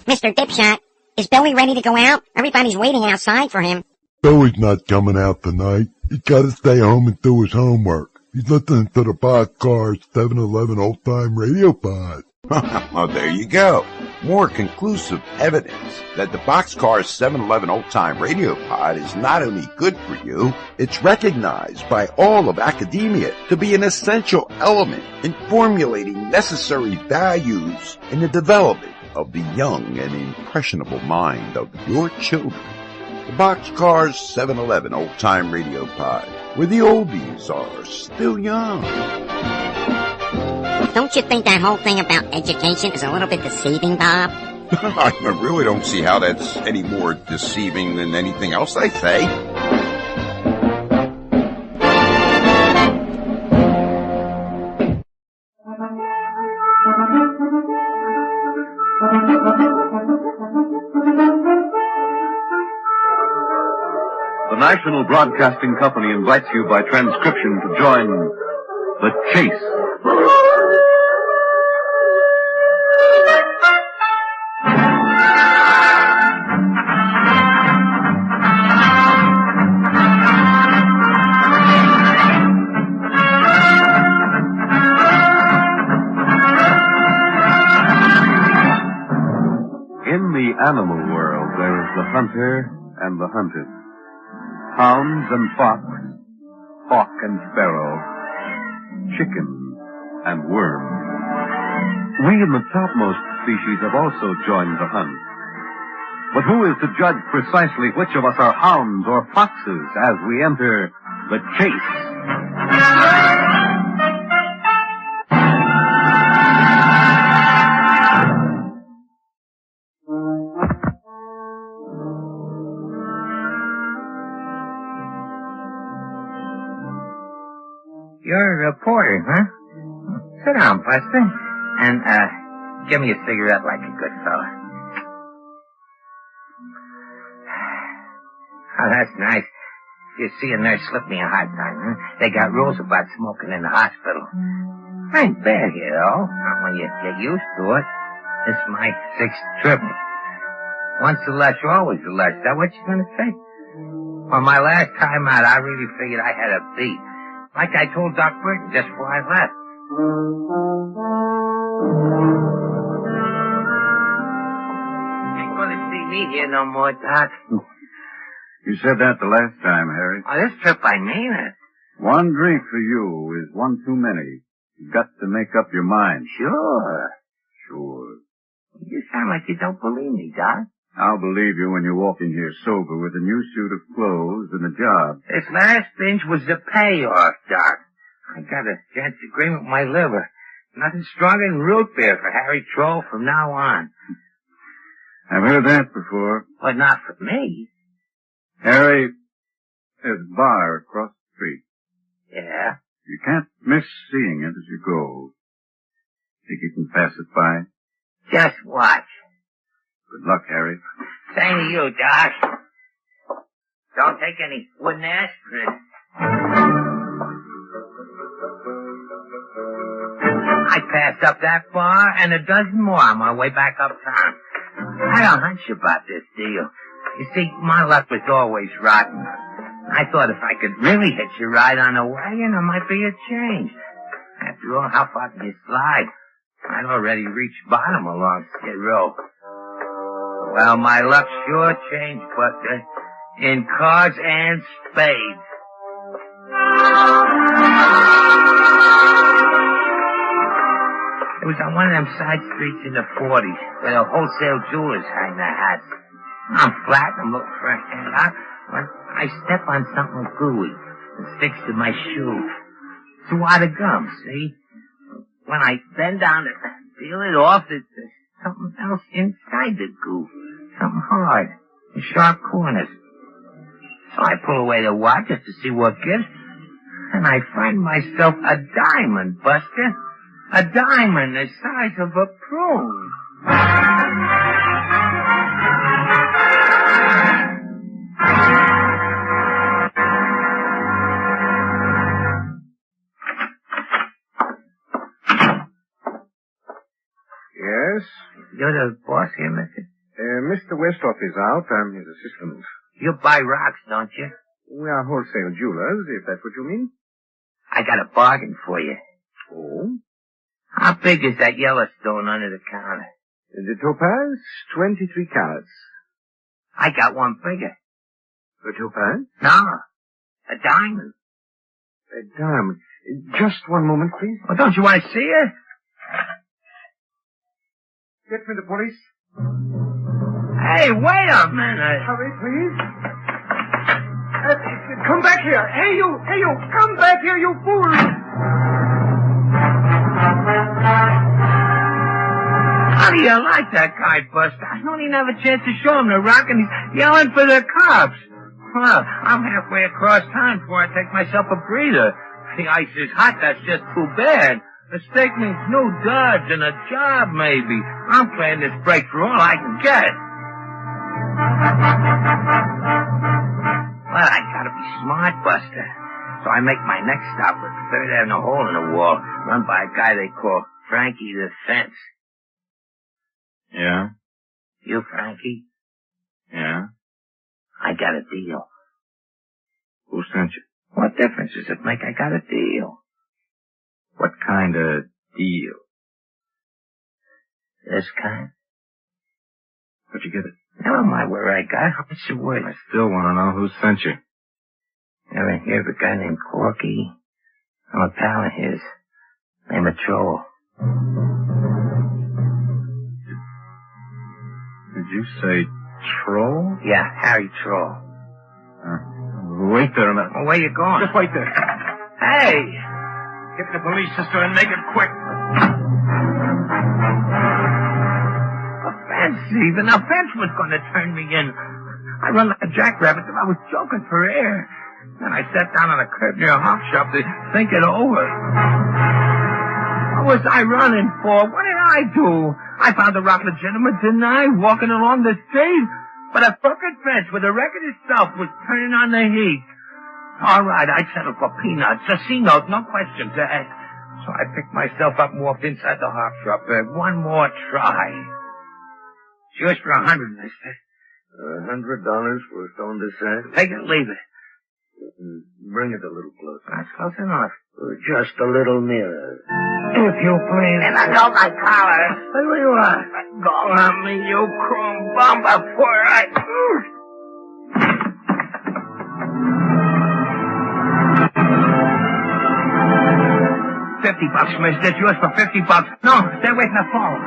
Mr. Dipshot, is Billy ready to go out? Everybody's waiting outside for him. Billy's not coming out tonight. He's gotta stay home and do his homework. He's listening to the Boxcars 711 old-time radio pod. Well, there you go. More conclusive evidence that the Boxcars 711 old-time radio pod is not only good for you, it's recognized by all of academia to be an essential element in formulating necessary values in the development of the young and impressionable mind of your children. The Boxcars 711 old-time radio pod, where the oldies are still young. Don't you think that whole thing about education is a little bit deceiving, Bob? I really don't see how that's any more deceiving than anything else they say. The National Broadcasting Company invites you by transcription to join The Chase. In the animal world, there is the hunter and the hunted. Hounds and fox, hawk and sparrow, chicken and worm. We in the topmost species have also joined the hunt. But who is to judge precisely which of us are hounds or foxes as we enter the chase? You're a reporter, huh? Sit down, Buster, and, give me a cigarette like a good fella. Oh, that's nice. You see a nurse slip me a hard time, huh? They got rules about smoking in the hospital. Ain't bad here, though. Not when you get used to it. This is my 6th trip. Once a lush, always a lush. Is that what you're gonna say? On my last time out, I really figured I had a beat. Like I told Doc Burton just before I left. You ain't gonna see me here no more, Doc. You said that the last time, Harry. Oh, this trip I mean it. One drink for you is one too many. You've got to make up your mind. Sure. Sure. You sound like you don't believe me, Doc. I'll believe you when you walk in here sober with a new suit of clothes and a job. This last binge was the payoff, Doc. I got a chance agreement with my liver. Nothing stronger than root beer for Harry Troll from now on. I've heard that before. But not for me. Harry, there's a bar across the street. Yeah? You can't miss seeing it as you go. Think you can pass it by? Just watch. Good luck, Harry. Same to you, Doc. Don't take any wooden aspirin. I passed up that bar and a dozen more on my way back uptown. I had a hunch about this deal. You see, my luck was always rotten. I thought if I could really hitch a ride on a wagon, there might be a change. After all, how far can you slide? I'd already reached bottom along Skid Row. Well, my luck sure changed, Buster. In cards and spades. It was on one of them side streets in the 40s where the wholesale jewelers hang their hats. I'm flat and I'm looking for a hand out when I step on something gooey and sticks to my shoe. It's a wad of gum, see? When I bend down to peel it off, there's something else inside the goo. Something hard and sharp corners. So I pull away the wad just to see what gives. And I find myself a diamond, Buster. A diamond the size of a prune. Yes? You're the boss here, mister? Mr. Westhoff is out. I'm his assistant. You buy rocks, don't you? We are wholesale jewelers, if that's what you mean. I got a bargain for you. Oh? How big is that Yellowstone under the counter? The topaz, 23 carats. I got one bigger. The topaz? No, a diamond. A diamond. Just one moment, please. Well, don't you want to see it? Get me the police. Hey, wait a minute. Hurry, please. Come back here. Hey, you, come back here, you fool. How do you like that guy, Buster? I don't even have a chance to show him the rock, and he's yelling for the cops. Well, I'm halfway across town before I take myself a breather. The ice is hot, that's just too bad. The steak means new Dodge and a job, maybe. I'm playing this break for all I can get. Well, I gotta be smart, Buster. So I make my next stop at 3rd Avenue hole in the wall, run by a guy they call Frankie the Fence. Yeah? You, Frankie? Yeah? I got a deal. Who sent you? What difference does it make? I got a deal. What kind of deal? This kind? Where'd you get it? Never mind where I got it. How much it worth? I still want to know who sent you. Ever hear of a guy named Corky? I'm a pal of his. Named Troll. Did you say Troll? Yeah, Harry Troll. Wait there a minute. Well, where you going? Just wait there. Hey! Get the police, sister, and make it quick. A fence, even. A fence was going to turn me in. I run like a jackrabbit, and I was joking for air. Then I sat down on a curb near a hop shop to think it over. What was I running for? What did I do? I found the rock legitimate, didn't I? Walking along the street. But a fucking fence with the record itself was turning on the heat. All right, I settled for peanuts. A C-note, no questions asked. So I picked myself up and walked inside the hop shop. One more try. It's yours for $100, mister. $100 for a stone to set? Take it or leave it. Bring it a little closer. That's close enough. Just a little nearer. If you please. And I got my collar. Hey, what do you want? Go on me, you chrome bum, before I... $50, mister. It's yours for $50. No, stay away from the phone.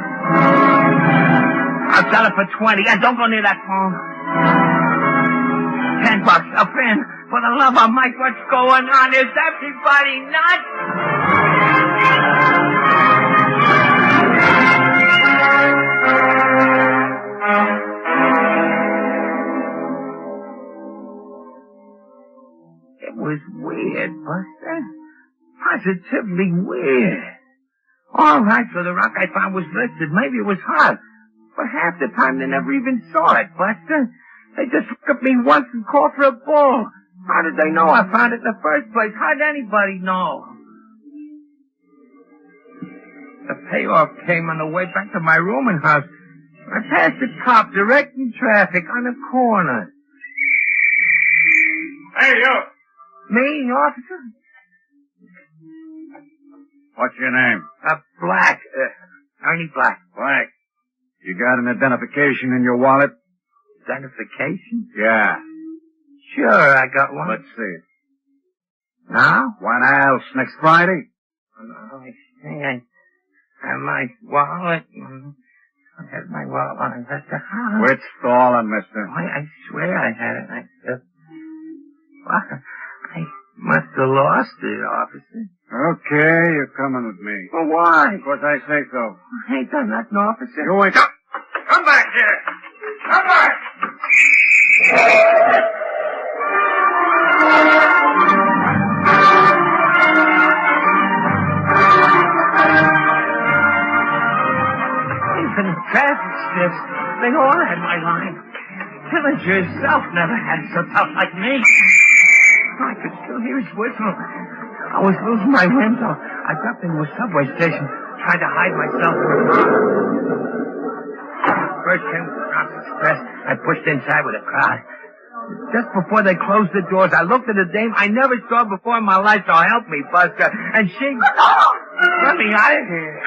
I'll sell it for 20. And don't go near that phone. $10. A friend. For the love of Mike, what's going on? Is everybody nuts? It was weird, Buster. Positively weird. All right, so the rock I found was listed. Maybe it was hot. But half the time they never even saw it, Buster. They just looked at me once and called for a bull. How did they know I found it in the first place? How did anybody know? The payoff came on the way back to my rooming house. I passed the cop directing traffic on the corner. Hey, you! Me, officer? What's your name? Black. Ernie Black. Black. You got an identification in your wallet? Identification? Yeah. Sure, I got one. Let's see it. Now? When else? Next Friday? Oh, I think I have my wallet. I had my wallet on the house. Quit stalling, mister. I swear I had it. I must have lost it, officer. Okay, you're coming with me. Well, why? Because I say so. I ain't done nothing, officer. You ain't... Come back here! Come back! Even the traffic stiffs, they all had my line. Killinger himself never had it so tough like me. I could still hear his whistle. I was losing my wind, so I ducked into a subway station, trying to hide myself from the car. First came the House Express. I pushed inside with a crowd. Just before they closed the doors, I looked at a dame I never saw before in my life, so help me, Buster. And she... Let me out of here.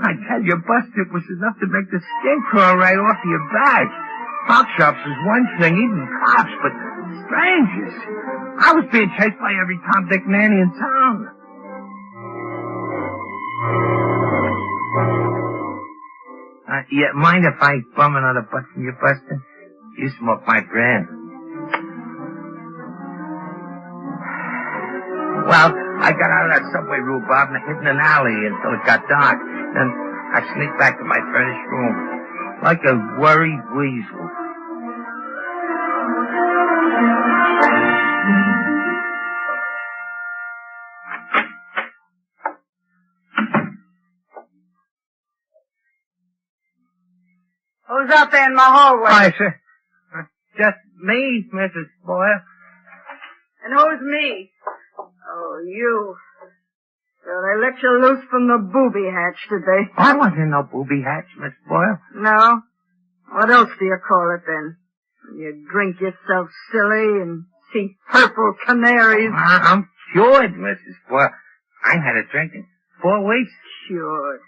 I tell you, Buster, it was enough to make the skin crawl right off your back. Hawk shops is one thing, even cops, but strangers. I was being chased by every Tom, Dick, Nanny in town. You mind if I bum another butt from you, Buster? You smoke my brand. Well, I got out of that subway rhubarb and hid in an alley until it got dark. Then I sneaked back to my furnished room like a worried weasel. Who's out there in my hallway? Hi, sir. Just me, Mrs. Boyle. And who's me? Oh, you. So they let you loose from the booby hatch, did they? I wasn't in no booby hatch, Miss Boyle. No? What else do you call it then? You drink yourself silly and see purple canaries. I'm cured, Mrs. Boyle. I had a drink in 4 weeks. Cured.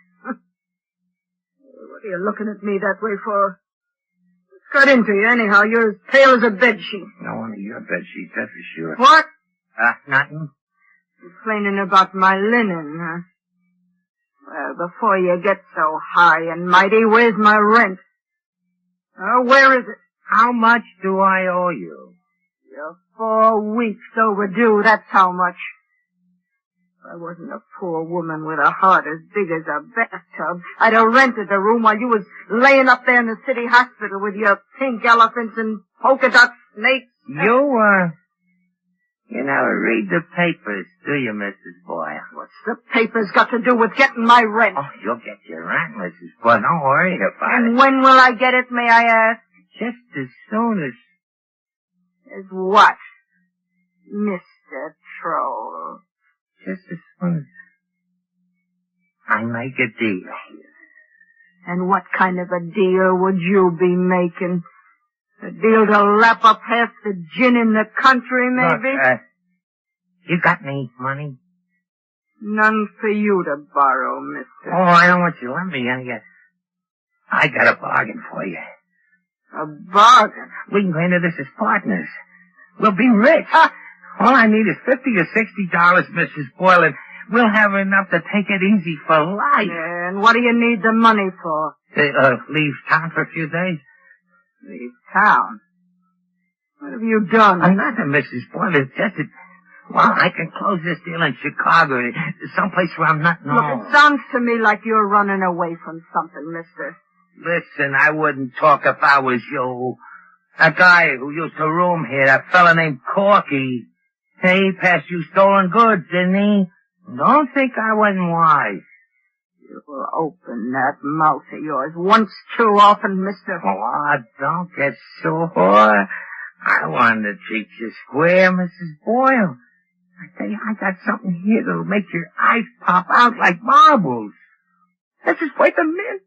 What are you looking at me that way for? What's got into you anyhow? You're as pale as a bedsheet. No one of your bedsheets, that's for sure. What? Nothing. Complaining about my linen, huh? Well, before you get so high and mighty, where's my rent? Oh, where is it? How much do I owe you? You're 4 weeks overdue, that's how much. If I wasn't a poor woman with a heart as big as a bathtub, I'd have rented the room while you was laying up there in the city hospital with your pink elephants and polka dot snakes. You never read the papers, do you, Mrs. Boyle? What's the papers got to do with getting my rent? Oh, you'll get your rent, Mrs. Boyle. Don't worry about it. And when will I get it, may I ask? Just as soon as... As what? Mr. Troll. Just as soon as I make a deal. And what kind of a deal would you be making? A deal to lap up half the gin in the country, maybe? Look, you got any money? None for you to borrow, mister. Oh, I don't want you to lend me any. I got a bargain for you. A bargain? We can go into this as partners. We'll be rich. All I need is $50 or $60, Mrs. Boyle, and we'll have enough to take it easy for life. Yeah, and what do you need the money for? Leave town for a few days. Leave town? What have you done? Nothing, Mrs. Boyle. It's just that, well, I can close this deal in Chicago, someplace where I'm not known. Look, it sounds to me like you're running away from something, mister. Listen, I wouldn't talk if I was you. A guy who used to room here, that fella named Corky, he passed you stolen goods, didn't he? Don't think I wasn't wise. You will open that mouth of yours once too often, mister. Oh, don't get sore. I wanted to treat you square, Mrs. Boyle. I tell you, I got something here that'll make your eyes pop out like marbles. This is worth a mint.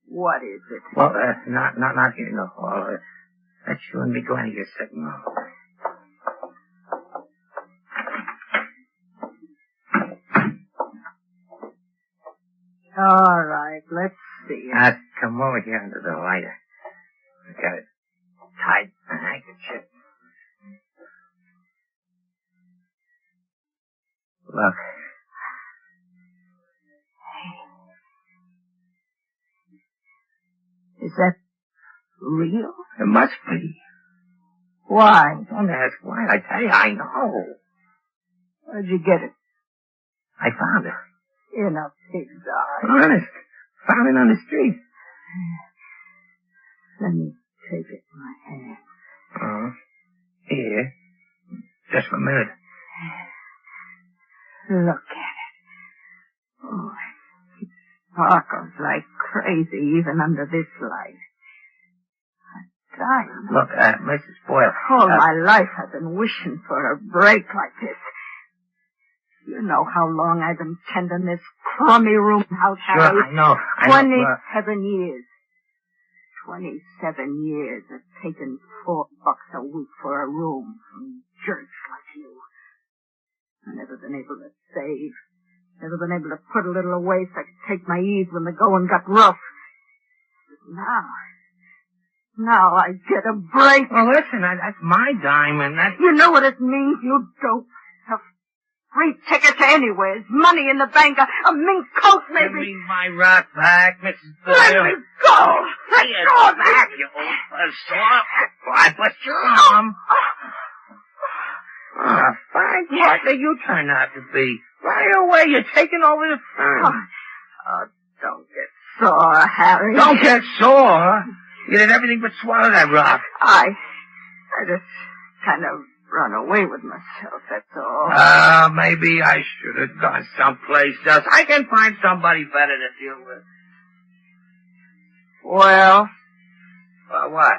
What is it? Well, not here in the hall. Let you and me go into your sitting room. All right, let's see. Come over here under the lighter. I got it tied in a handkerchief. Look. Is that real? It must be. Why? Don't ask why. I tell you, I know. Where'd you get it? I found it. In a pig's eye. Honest. Found it on the street. Let me take it in my hand. Here. Just for a minute. Look at it. Oh, it sparkles like crazy even under this light. A diamond. Look, Mrs. Boyle. All my life I've been wishing for a break like this. You know how long I've been tending this crummy room house, Harry. Sure, I know. 27 years. 27 years of taking $4 a week for a room from jerks like you. I've never been able to save. Never been able to put a little away so I could take my ease when the going got rough. But now I get a break. Well, listen, that's my dime, and that's... You know what it means, you dope. A free ticket to anywhere. Money in the bank, a mink coat maybe. Give me my rock back, Mrs. Boyle. Let me go! Let go back, you old buzzsaw. Why, but your arm. A fine partner you turn out to be. Right away, you're taking over the firm. Oh, don't get sore, Harry. Don't get sore. You did everything but swallow that rock. I just kind of run away with myself, that's all. Maybe I should have gone someplace else. I can find somebody better to deal with. Well, What?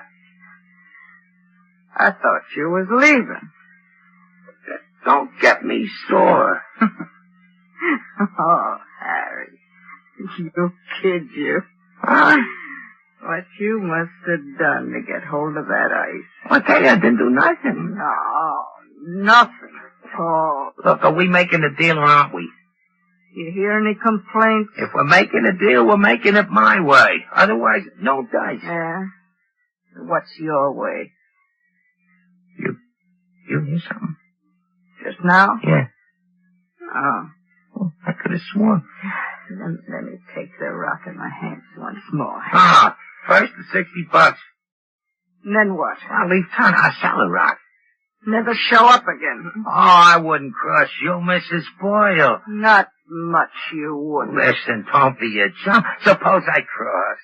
I thought you was leaving. Don't get me sore. Oh, Harry, you kid you. Huh? What you must have done to get hold of that ice. I tell you, I didn't do nothing. No, nothing at all. Look, are we making a deal or aren't we? You hear any complaints? If we're making a deal, we're making it my way. Otherwise, no dice. Yeah? What's your way? You hear something? Just now? Yeah. Oh. I could have sworn. Let me take the rock in my hands once more. First the $60. And then what? I'll leave town. I'll sell the rock. Never show up again. Oh, I wouldn't cross you, Mrs. Boyle. Not much you wouldn't. Listen, don't be a chump. Suppose I cross.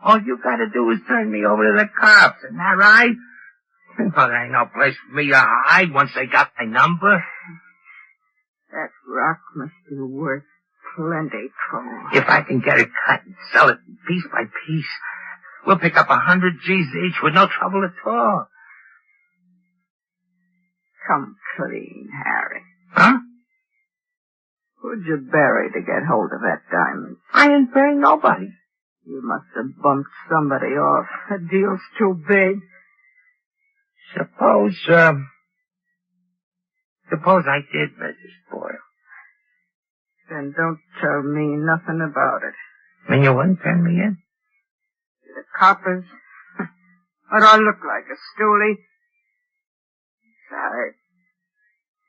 All you gotta do is turn me over to the cops. Isn't that right? Well, there ain't no place for me to hide once they got my number. That rock must be worth plenty, Troll. If I can get it cut and sell it piece by piece, we'll pick up 100 G's each with no trouble at all. Come clean, Harry. Huh? Who'd you bury to get hold of that diamond? I didn't bury nobody. You must have bumped somebody off. The deal's too big. Suppose I did, Mrs. Boyle. Then don't tell me nothing about it. Then you wouldn't turn me in? The coppers? What do I look like, a stoolie? Besides,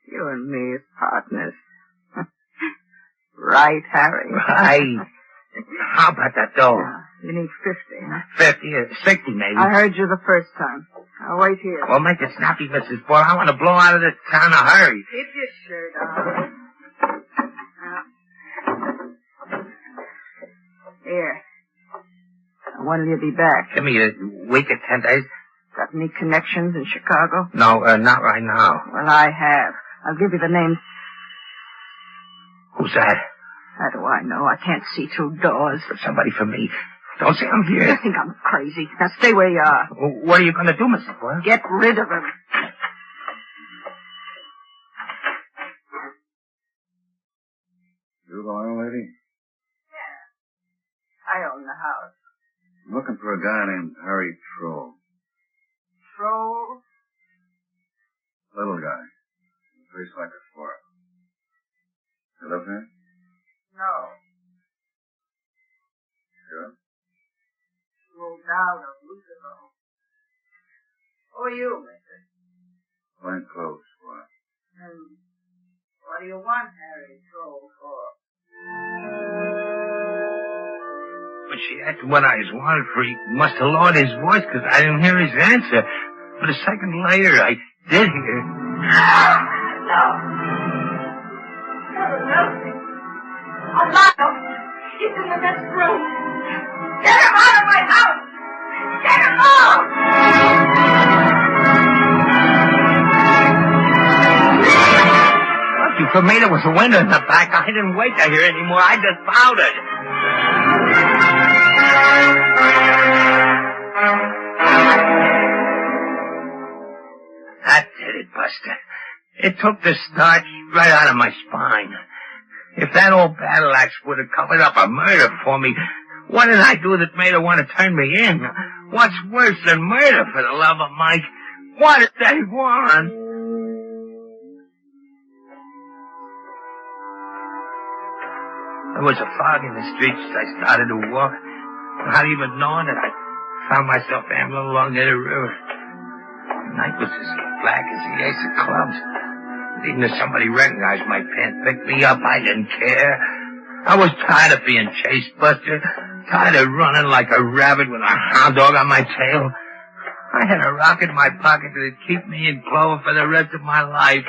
you and me as partners. Right, Harry? Right. How about that dough? You need 50, huh? 50 or 60 maybe. I heard you the first time. I'll wait here. Well, make it snappy, Mrs. Boyle. I want to blow out of this town in a hurry. Keep your shirt on. Here. When will you be back? Give me a week or 10 days. Got any connections in Chicago? No, not right now. Well, I have. I'll give you the names. Who's that? How do I know? I can't see through doors. Somebody for me. Don't say I'm You here. think I'm crazy. Now stay where you are. What are you going to do, Mrs. Boyle? Get rid of him. You the landlady? I own the house. I'm looking for a guy named Harry Troll. Troll? Little guy. Face like a squirrel. You live here? No. Sure. Moved out a week ago. Who are you, mister? Plain clothes, squire. And what do you want Harry Troll for? When she asked what I was wanted for, he must have lowered his voice because I didn't hear his answer. But a second later, I did hear. No. Armando! He's in the next room! Get him out of my house! Get him out! Lucky for me, there was a window in the back. I didn't wait to hear anymore. I just pouted. That did it, Buster. It took the starch right out of my spine. If that old battle axe would have covered up a murder for me, what did I do that made her want to turn me in? What's worse than murder, for the love of Mike? What did they want? There was a fog in the streets as I started to walk. Not even knowing it, I found myself ambling along near the river. The night was as black as the ace of clubs. Even if somebody recognized my pen, picked me up, I didn't care. I was tired of being chased, Buster. Tired of running like a rabbit with a hound dog on my tail. I had a rock in my pocket that'd keep me in clover for the rest of my life.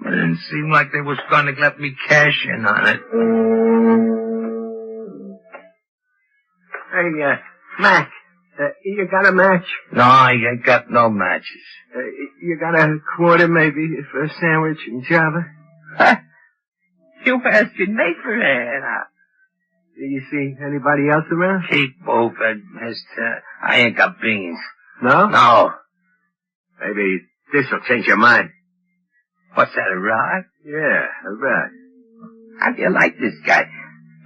But it didn't seem like they was going to let me cash in on it. Hey, Mac, you got a match? No, I ain't got no matches. You got a quarter maybe for a sandwich and Java? Huh? You asking me for that? Do you see anybody else around? Keep moving, mister. I ain't got beans. No? No. Maybe this'll change your mind. What's that, a rod? Yeah, a rod. How do you like this guy?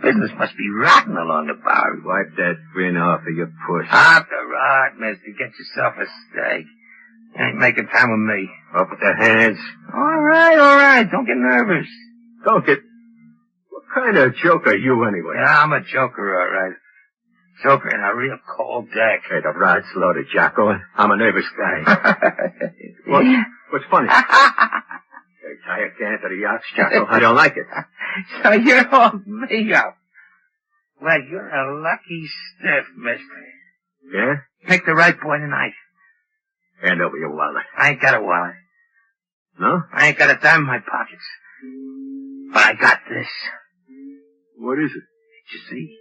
Business must be rotten along the bar. Wipe that grin off of your puss. Off the rod, mister. Get yourself a steak. You ain't making time with me. Up with the hands. All right. Don't get nervous. Don't get... What kind of joke are you anyway? Yeah, I'm a joker, all right. Joker in a real cold deck. Hey, the rod's loaded, Jocko. I'm a nervous guy. What's funny? Hey, tie a can to the yacht, Jocko. I don't like it. So you're all me up. Well, you're a lucky stiff, mister. Yeah? Pick the right boy tonight. Hand over your wallet. I ain't got a wallet. No? I ain't got a dime in my pockets. But I got this. What is it? Did you see?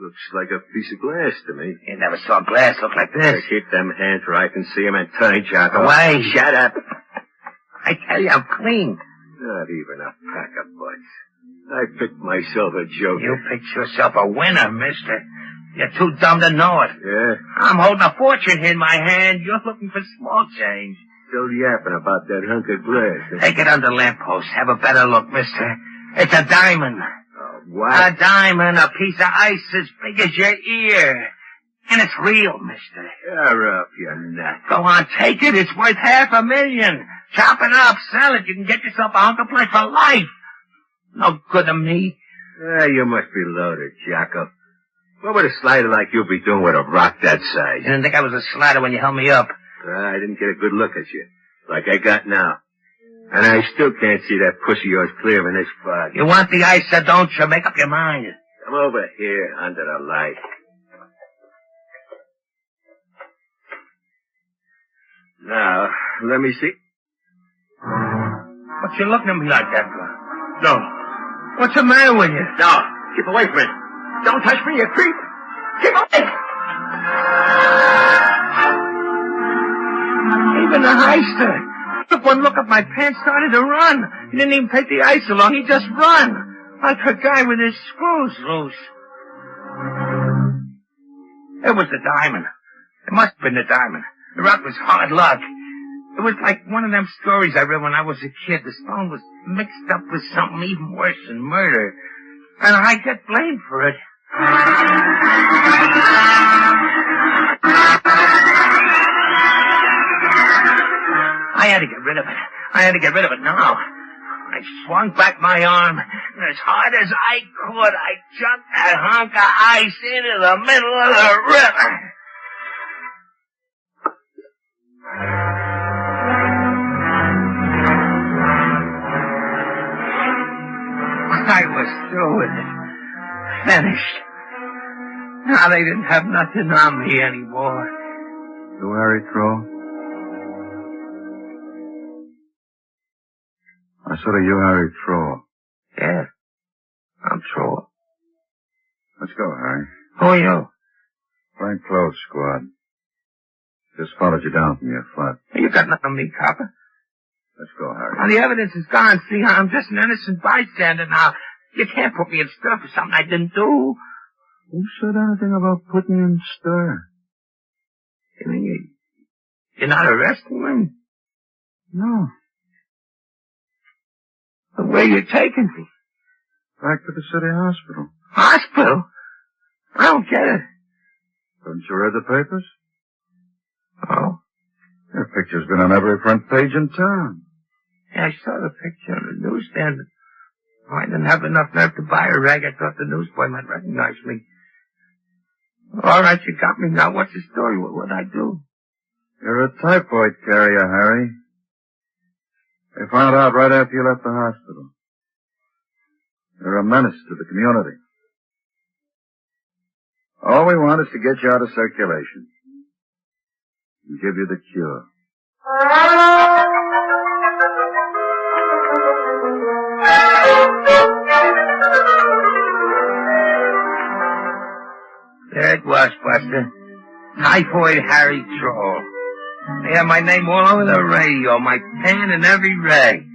Looks like a piece of glass to me. You never saw glass look like this. Hey, keep them hands where I can see them and turn, Jocko. Away. Shut up. I tell you, I'm clean. Not even a pack of butts. I picked myself a joker. You picked yourself a winner, mister. You're too dumb to know it. Yeah? I'm holding a fortune in my hand. You're looking for small change. Still yapping about that hunk of glass. Take it under lamppost. Have a better look, mister. It's a diamond. What? A diamond, a piece of ice as big as your ear. And it's real, mister. You're up, you nut. Go on, take it. It's worth $500,000. Chop it up, sell it. You can get yourself a hunk of play for life. No good to me. You must be loaded, Jocko. What would a slider like you be doing with a rock that size? You didn't think I was a slider when you held me up. I didn't get a good look at you, like I got now. And I still can't see that pussy of yours clear in this fog. You want the ice, or don't you? Make up your mind. Come over here under the light. Now, let me see. What you looking at me like that for? No. What's the matter with you? No, keep away from it. Don't touch me, you creep. Keep away. Even the heister. Took one look at my pants, started to run. He didn't even take the ice along. He just run. Like a guy with his screws loose. It was the diamond. It must have been the diamond. The rock was hard luck. It was like one of them stories I read when I was a kid. The stone was mixed up with something even worse than murder. And I get blamed for it. I had to get rid of it. I had to get rid of it now. I swung back my arm, and as hard as I could, I chucked that hunk of ice into the middle of the river. I was through with it. Finished. Now they didn't have nothing on me anymore. You Harry Troll? I said, are you Harry Troll? Yeah. I'm Troll. Let's go, Harry. Who are you? Plain clothes squad. Just followed you down from your flat. You got nothing on me, copper. Let's go, Harry. Now, the evidence is gone. See, I'm just an innocent bystander now. You can't put me in stir for something I didn't do. Who said anything about putting you in stir? You mean you're not arresting me? No. But where you taking me? Back to the city hospital. Hospital? I don't get it. Haven't you read the papers? Oh? Your picture's been on every front page in town. Yeah, I saw the picture on the newsstand. Oh, I didn't have enough nerve to buy a rag. I thought the newsboy might recognize me. All right, you got me now. What's the story? What'd I do? You're a typhoid carrier, Harry. They found out right after you left the hospital. You're a menace to the community. All we want is to get you out of circulation and give you the cure. There it was, Buster. Typhoid Harry Troll. They had my name all over the radio, my pen and every rag.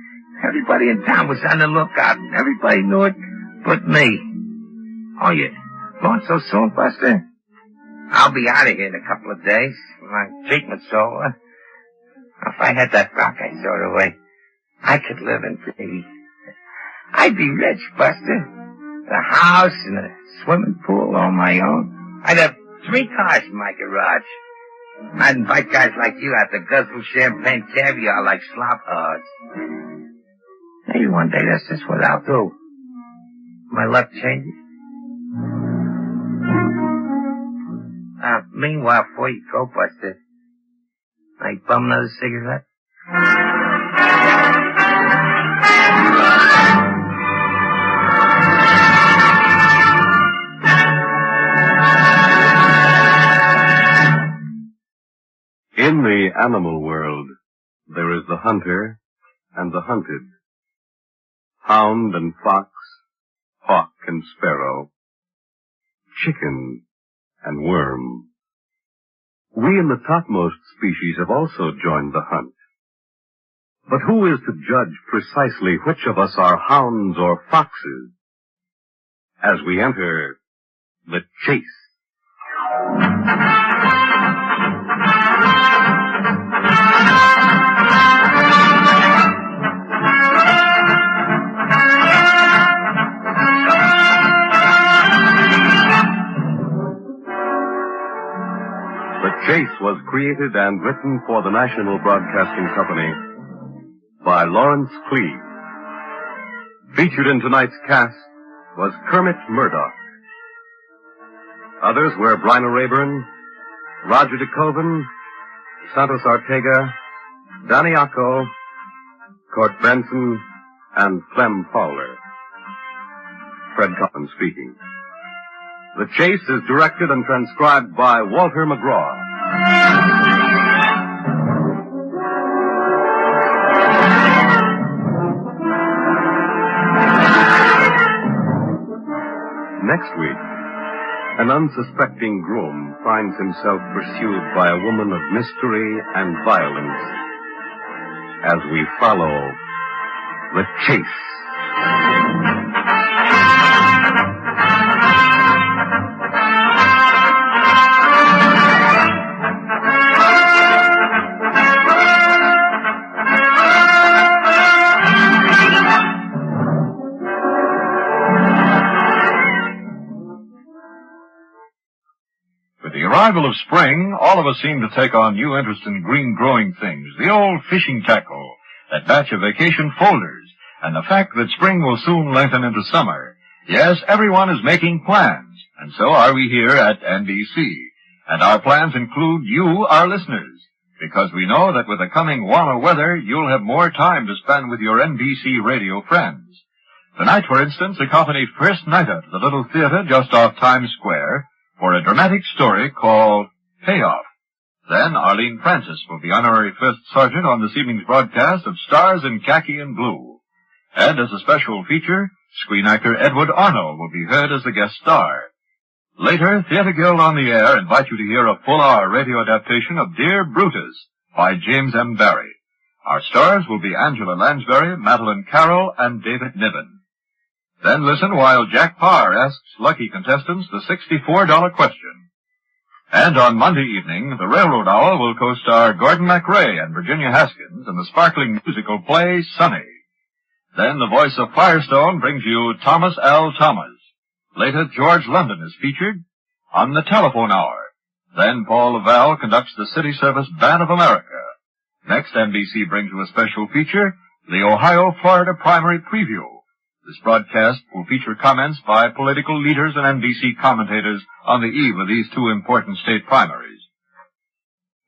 Everybody in town was on the lookout, and everybody knew it but me. Oh, you going so soon, Buster? I'll be out of here in a couple of days. My treatment's over. If I had that rock I sort away, I could live in peace. I'd be rich, Buster. A house and a swimming pool all my own. I'd have 3 cars in my garage. I'd invite guys like you out to guzzle champagne caviar like slop hogs. Maybe one day that's just what I'll do. My luck changes. Meanwhile, before you go, Buster, I bum another cigarette? In the animal world, there is the hunter and the hunted. Hound and fox, hawk and sparrow, chicken and worm. We in the topmost species have also joined the hunt. But who is to judge precisely which of us are hounds or foxes as we enter the chase? The Chase was created and written for the National Broadcasting Company by Lawrence Cleave. Featured in tonight's cast was Kermit Murdoch. Others were Bryna Rayburn, Roger DeKoven, Santos Ortega, Danny Acco, Court Benson, and Clem Fowler. Fred Collins speaking. The Chase is directed and transcribed by Walter McGraw. Next week, an unsuspecting groom finds himself pursued by a woman of mystery and violence as we follow The Chase. Arrival of spring, all of us seem to take on new interest in green-growing things. The old fishing tackle, that batch of vacation folders, and the fact that spring will soon lengthen into summer. Yes, everyone is making plans, and so are we here at NBC. And our plans include you, our listeners, because we know that with the coming warmer weather, you'll have more time to spend with your NBC radio friends. Tonight, for instance, accompany First Nighter to the little theater just off Times Square for a dramatic story called Payoff. Then Arlene Francis will be honorary first sergeant on this evening's broadcast of Stars in Khaki and Blue. And as a special feature, screen actor Edward Arnold will be heard as the guest star. Later, Theater Guild on the Air invite you to hear a full-hour radio adaptation of Dear Brutus by James M. Barrie. Our stars will be Angela Lansbury, Madeline Carroll, and David Niven. Then listen while Jack Parr asks lucky contestants the $64 question. And on Monday evening, the Railroad Owl will co-star Gordon MacRae and Virginia Haskins in the sparkling musical play Sunny. Then the voice of Firestone brings you Thomas L. Thomas. Later, George London is featured on the Telephone Hour. Then Paul Laval conducts the City Service Band of America. Next, NBC brings you a special feature, the Ohio-Florida Primary Preview. This broadcast will feature comments by political leaders and NBC commentators on the eve of these two important state primaries.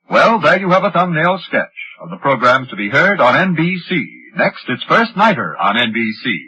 Well, there you have a thumbnail sketch of the programs to be heard on NBC. Next, it's First Nighter on NBC.